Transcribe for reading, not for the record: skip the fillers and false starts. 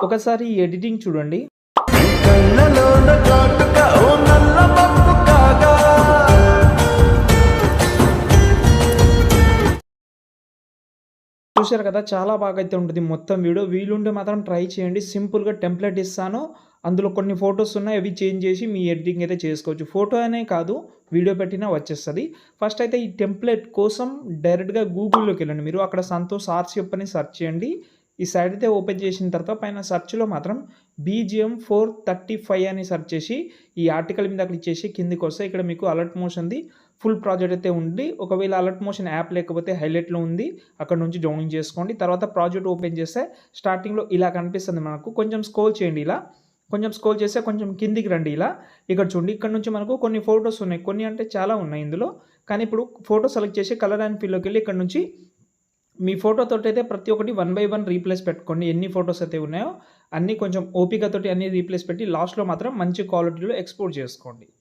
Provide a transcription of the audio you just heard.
ఒకసారి ఈ ఎడిటింగ్ చూడండి. కళ్ళలోన కాటుక ఓ నల్ల మబ్బు కాగా చూశారు కదా! చాలా బాగా అయితే ఉంటుంది మొత్తం వీడియో. వీలుంటే మాత్రం ట్రై చేయండి. సింపుల్‌గా టెంప్లేట్ ఇస్తాను. అందులో కొన్ని ఫోటోస్ ఉన్నాయి. అవి చేంజ్ చేసి మీ ఎడిటింగ్ అయితే చేసుకోవచ్చు. ఫోటో అనే కాదు, వీడియో పెట్టినా వచ్చేస్తది. ఫస్ట్ అయితే ఈ టెంప్లేట్ కోసం డైరెక్ట్‌గా గూగుల్‌లోకెళ్ళండి మీరు. అక్కడ సంతోష్ ఆర్‌సిఎఫ్ అని సెర్చ్ చేయండి. ఈ సైట్ అయితే ఓపెన్ చేసిన తర్వాత పైన సెర్చ్‌లో మాత్రం బీజీఎం 435 అని సెర్చ్ చేసి ఈ ఆర్టికల్ మీద క్లిక్ చేసి కిందకొస్తే ఇక్కడ మీకు అలర్ట్ మోషన్‌ది ఫుల్ ప్రాజెక్ట్ అయితే ఉంది. ఒకవేళ అలర్ట్ మోషన్ యాప్ లేకపోతే హైలైట్‌లో ఉంది. అక్కడ నుంచి డౌన్లోడ్ చేసుకోండి. తర్వాత ప్రాజెక్ట్ ఓపెన్ చేస్తే స్టార్టింగ్‌లో ఇలా కనిపిస్తుంది మనకు. కొంచెం స్క్రోల్ చేయండి ఇలా. కొంచెం స్క్రోల్ చేస్తే కొంచెం కిందికి రండి ఇలా. ఇక్కడ చూడండి, ఇక్కడ నుంచి మనకు కొన్ని ఫోటోస్ ఉన్నాయి. కొన్ని అంటే చాలా ఉన్నాయి ఇందులో. కానీ ఇప్పుడు ఫోటో సెలెక్ట్ చేసి కలర్ అండ్ ఫిల్‌లోకెళ్ళి ఇక్కడ నుంచి మీ ఫోటోతోటైతే ప్రతి ఒక్కటి వన్ బై వన్ రీప్లేస్ పెట్టుకోండి. ఎన్ని ఫోటోస్ అయితే ఉన్నాయో అన్నీ కొంచెం ఓపికతోటి అన్నీ రీప్లేస్ పెట్టి లాస్ట్‌లో మాత్రం మంచి క్వాలిటీలో ఎక్స్‌పోర్ట్ చేసుకోండి.